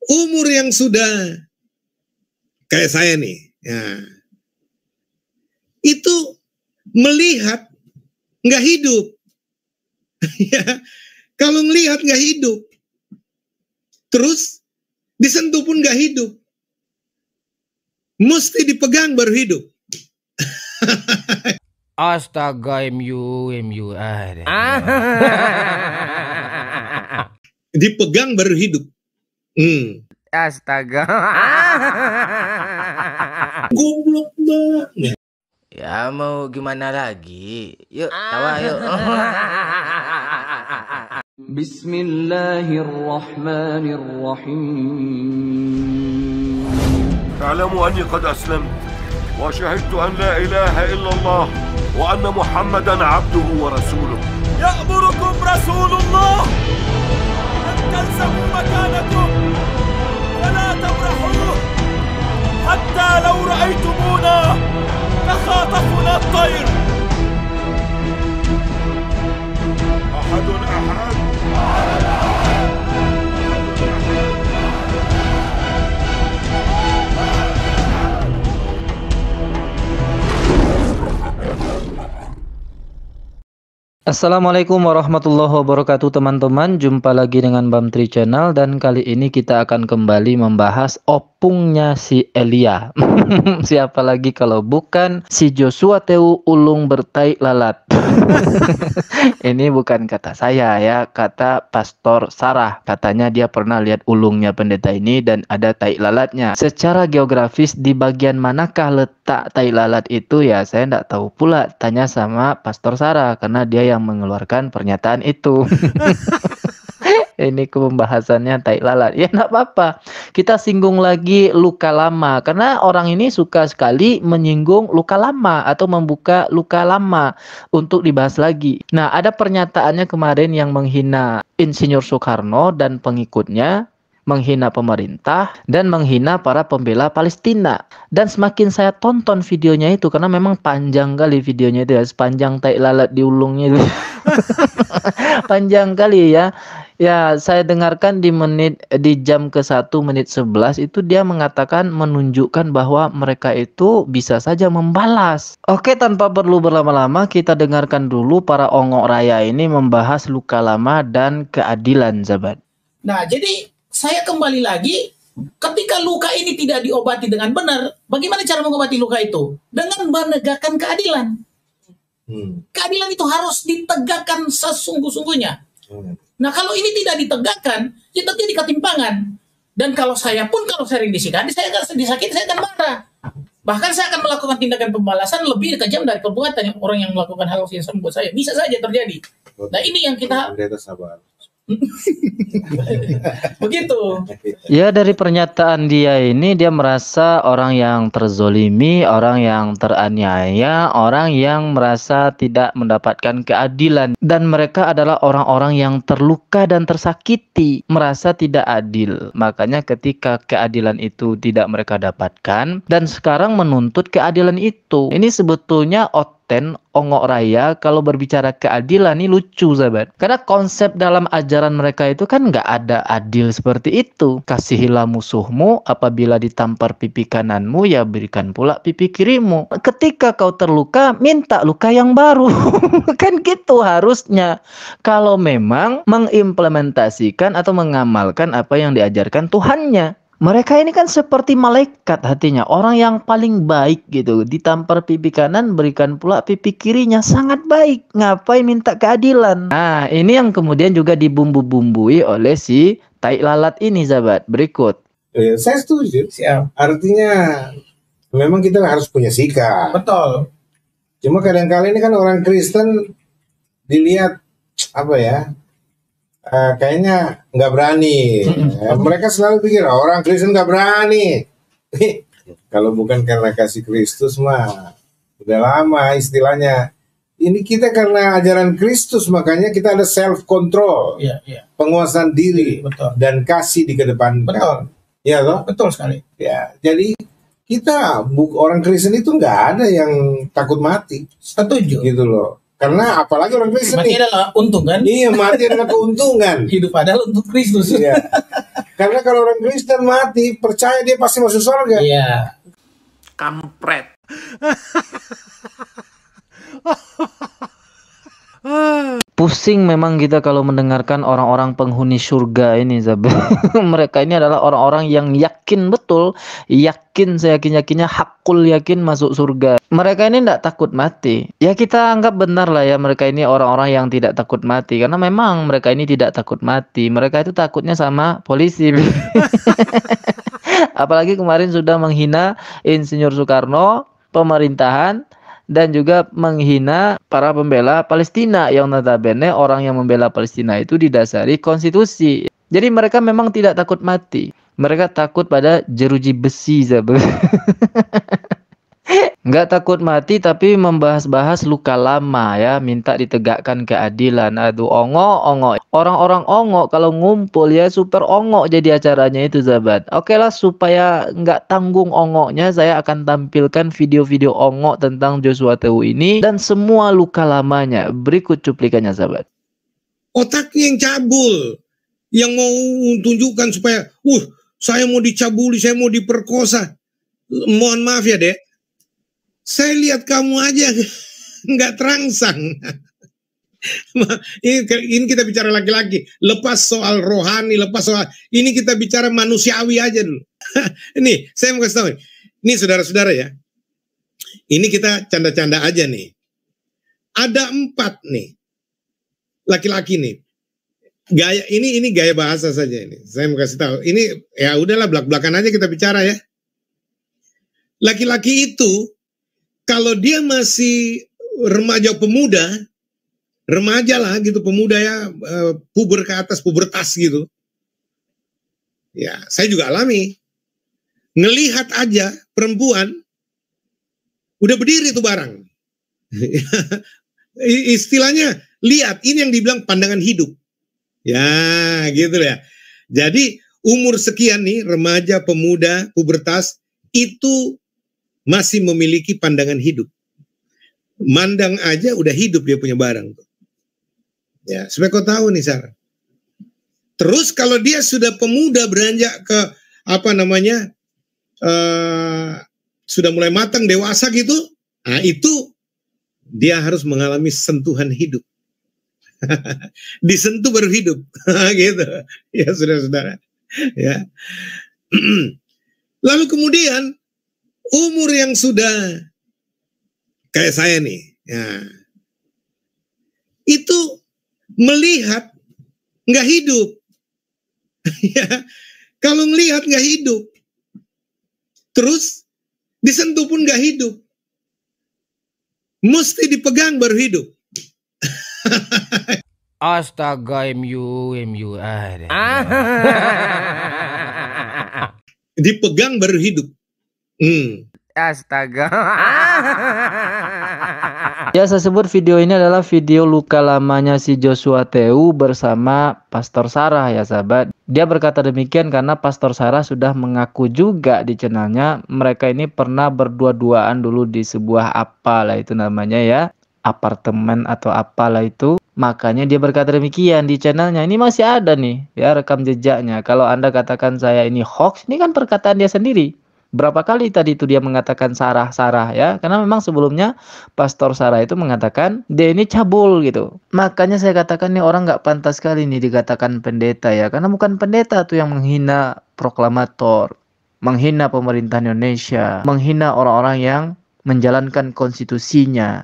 umur yang sudah kayak saya nih, ya, itu melihat nggak hidup. Ya, kalau melihat nggak hidup, terus disentuh pun nggak hidup, mesti dipegang baru hidup. Astaga, MU Dipegang baru hidup. Astaga. Goblok banget. Ya mau gimana lagi? Yuk, tawa yuk. Bismillahirrahmanirrahim. Ta'lamu anni qad aslamtu wa syahidtu an la ilaha illallah wa anna Muhammadan abduhu wa rasuluh. Ya'murukum Rasulullah an talzamu makanakum wa la tabrahuh hatta law ra'aytumuna تخاطفنا الطير أحد Assalamualaikum warahmatullahi wabarakatuh teman-teman. Jumpa lagi dengan Bam Tri Channel. Dan kali ini kita akan kembali membahas opungnya si Elia. Siapa lagi kalau bukan si Joshua Teu Ulung bertai lalat. Ini bukan kata saya ya, kata Pastor Sarah. Katanya dia pernah lihat ulungnya pendeta ini dan ada tai lalatnya. Secara geografis di bagian manakah letak tai lalat itu ya saya tidak tahu pula. Tanya sama Pastor Sarah karena dia yang mengeluarkan pernyataan itu. Ini pembahasannya tai lalat. Ya enggak apa-apa. Kita singgung lagi luka lama karena orang ini suka sekali menyinggung luka lama atau membuka luka lama untuk dibahas lagi. Nah, ada pernyataannya kemarin yang menghina Insinyur Soekarno dan pengikutnya, menghina pemerintah dan menghina para pembela Palestina. Dan semakin saya tonton videonya itu karena memang panjang kali videonya itu ya, sepanjang tai lalat di ulungnya itu. Panjang kali ya. Ya, saya dengarkan di jam ke-1 menit 11 itu dia mengatakan menunjukkan bahwa mereka itu bisa saja membalas. Oke, tanpa perlu berlama-lama kita dengarkan dulu para ongok raya ini membahas luka lama dan keadilan, Zabat. Nah, jadi saya kembali lagi, ketika luka ini tidak diobati dengan benar, bagaimana cara mengobati luka itu? Dengan menegakkan keadilan. Keadilan itu harus ditegakkan sesungguh-sungguhnya. Nah, kalau ini tidak ditegakkan, ya terjadi ketimpangan. Dan kalau saya sering disakiti, saya akan marah. Bahkan saya akan melakukan tindakan pembalasan lebih kejam dari perbuatan orang yang melakukan hal yang sama buat saya. Bisa saja terjadi. Nah, ini yang kita... Begitu. Ya, dari pernyataan dia ini dia merasa orang yang terzolimi, orang yang teraniaya, orang yang merasa tidak mendapatkan keadilan, dan mereka adalah orang-orang yang terluka dan tersakiti, merasa tidak adil. Makanya ketika keadilan itu tidak mereka dapatkan dan sekarang menuntut keadilan itu. Ini sebetulnya ongok raya kalau berbicara keadilan ini lucu, sahabat. Karena konsep dalam ajaran mereka itu kan nggak ada adil seperti itu. Kasihilah musuhmu, apabila ditampar pipi kananmu ya berikan pula pipi kirimu. Ketika kau terluka, minta luka yang baru. Kan gitu harusnya. Kalau memang mengimplementasikan atau mengamalkan apa yang diajarkan Tuhannya. Mereka ini kan seperti malaikat hatinya, orang yang paling baik gitu. Ditampar pipi kanan, berikan pula pipi kirinya, sangat baik. Ngapain minta keadilan? Nah, ini yang kemudian juga dibumbu-bumbui oleh si tai lalat ini, sahabat. Berikut. Saya setuju. Siap. Artinya memang kita harus punya sikap. Betul. Cuma kadang-kala ini kan orang Kristen dilihat apa ya? Kayaknya nggak berani. Mereka selalu pikir orang Kristen nggak berani. Kalau bukan karena kasih Kristus mah udah lama istilahnya. Ini kita karena ajaran Kristus makanya kita ada self control, penguasaan diri, dan kasih di kedepankan. Betul. Ya loh. Betul sekali. Ya, jadi kita orang Kristen itu nggak ada yang takut mati. Setuju. Gitu loh. Karena apalagi orang Kristen Mati nih. adalah untung kan? Iya, mati adalah keuntungan. Hidup adalah untuk Kristus. Iya. Karena kalau orang Kristen mati, percaya dia pasti masuk surga. Iya. Kampret. Pusing memang kita kalau mendengarkan orang-orang penghuni surga ini, Zabel. Mereka ini adalah orang-orang yang yakin betul, yakin seyakin-yakinnya, hakul yakin masuk surga. Mereka ini tidak takut mati. Ya kita anggap benar lah ya, mereka ini orang-orang yang tidak takut mati. Karena memang mereka ini tidak takut mati. Mereka itu takutnya sama polisi. Apalagi kemarin sudah menghina Insinyur Soekarno, pemerintahan, dan juga menghina para pembela Palestina yang notabene orang yang membela Palestina itu didasari konstitusi. Jadi mereka memang tidak takut mati. Mereka takut pada jeruji besi, Zabel. Nggak takut mati tapi membahas-bahas luka lama ya, minta ditegakkan keadilan. Aduh, ongo. Orang-orang ongo kalau ngumpul ya super ongo jadi acaranya itu, sahabat. Oke lah, supaya nggak tanggung ongonya, saya akan tampilkan video-video ongo tentang Joshua Tewu ini dan semua luka lamanya. Berikut cuplikannya, sahabat. Otaknya yang cabul, yang mau tunjukkan supaya, saya mau dicabuli, saya mau diperkosa. Mohon maaf ya, Dek. Saya lihat kamu aja nggak terangsang. Ini kita bicara laki-laki. Lepas soal rohani, lepas soal ini kita bicara manusiawi aja dulu. Ini saya mau kasih tahu. Ini saudara-saudara ya. Ini kita canda-canda aja nih. Ada 4 nih laki-laki nih. Gaya ini gaya bahasa saja ini. Saya mau kasih tahu. Ini ya udahlah belak-belakan aja kita bicara ya. Laki-laki itu kalau dia masih remaja pemuda, remaja lah gitu, pemuda ya, puber ke atas, pubertas gitu. Ya, saya juga alami. Ngelihat aja perempuan, udah berdiri tuh barang. Istilahnya, lihat, ini yang dibilang pandangan hidup. Ya, gitu ya. Jadi, umur sekian nih, remaja, pemuda, pubertas, itu masih memiliki pandangan hidup. Mandang aja udah hidup dia punya barang. Ya, supaya kau tahu nih, Sarah. Terus kalau dia sudah pemuda beranjak ke sudah mulai matang dewasa gitu, nah itu dia harus mengalami sentuhan hidup. Disentuh baru hidup. Gitu. Ya, saudara-saudara. Ya. Lalu kemudian umur yang sudah kayak saya nih, ya, itu melihat nggak hidup. Ya, kalau ngelihat nggak hidup, terus disentuh pun nggak hidup, mesti dipegang baru hidup. Astaga, MU. Dipegang baru hidup. Astaga. Ya, saya sebut video ini adalah video luka lamanya si Joshua Tewu bersama Pastor Sarah ya, sahabat. Dia berkata demikian karena Pastor Sarah sudah mengaku juga di channelnya mereka ini pernah berdua-duaan dulu di sebuah apalah itu namanya ya, apartemen atau apalah itu. Makanya dia berkata demikian di channelnya. Ini masih ada nih ya rekam jejaknya. Kalau Anda katakan saya ini hoax, ini kan perkataan dia sendiri. Berapa kali tadi itu dia mengatakan Sarah ya, karena memang sebelumnya Pastor Sarah itu mengatakan dia ini cabul gitu. Makanya saya katakan nih orang nggak pantas sekali nih dikatakan pendeta ya, karena bukan pendeta tuh yang menghina proklamator, menghina pemerintah Indonesia, menghina orang-orang yang menjalankan konstitusinya.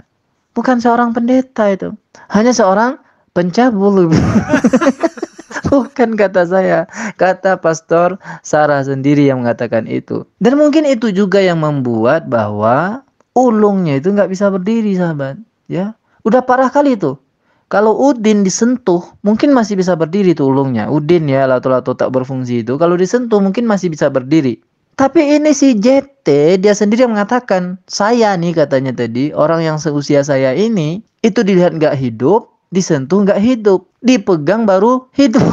Bukan seorang pendeta itu, hanya seorang pencabul. Bukan kata saya, kata Pastor Sarah sendiri yang mengatakan itu. Dan mungkin itu juga yang membuat bahwa ulungnya itu nggak bisa berdiri, sahabat. Ya, udah parah kali itu. Kalau Udin disentuh, mungkin masih bisa berdiri tuh ulungnya. Udin ya, lato-lato tak berfungsi itu. Kalau disentuh mungkin masih bisa berdiri. Tapi ini si JT, dia sendiri yang mengatakan, saya nih katanya tadi, orang yang seusia saya ini, itu dilihat nggak hidup, disentuh nggak hidup, dipegang baru hidup.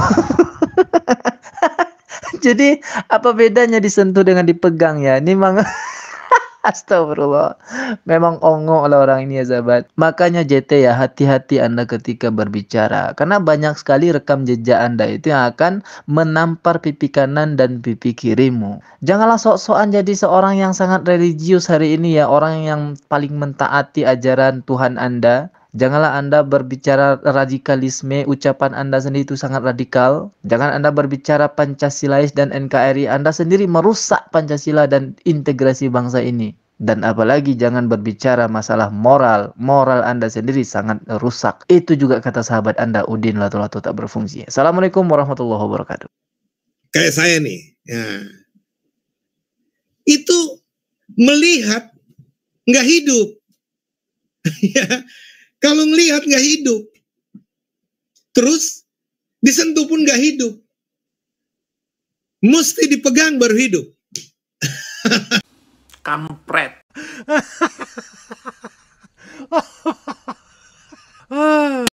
Jadi apa bedanya disentuh dengan dipegang ya? Ini memang Astagfirullah. Memang ongok lah orang ini ya sahabat. Makanya JT ya, hati-hati Anda ketika berbicara. Karena banyak sekali rekam jejak Anda itu yang akan menampar pipi kanan dan pipi kirimu. Janganlah sok-sokan jadi seorang yang sangat religius hari ini ya. Orang yang paling mentaati ajaran Tuhan Anda. Janganlah Anda berbicara radikalisme, ucapan Anda sendiri itu sangat radikal. Jangan Anda berbicara Pancasilais dan NKRI, Anda sendiri merusak Pancasila dan integrasi bangsa ini. Dan apalagi jangan berbicara masalah moral. Moral Anda sendiri sangat rusak. Itu juga kata sahabat Anda, Udin Lato-Lato tak berfungsi. Assalamualaikum warahmatullahi wabarakatuh. Kayak saya nih, ya. Itu melihat nggak hidup. Ya. Kalau ngelihat nggak hidup, terus disentuh pun nggak hidup, mesti dipegang baru hidup. Kampret.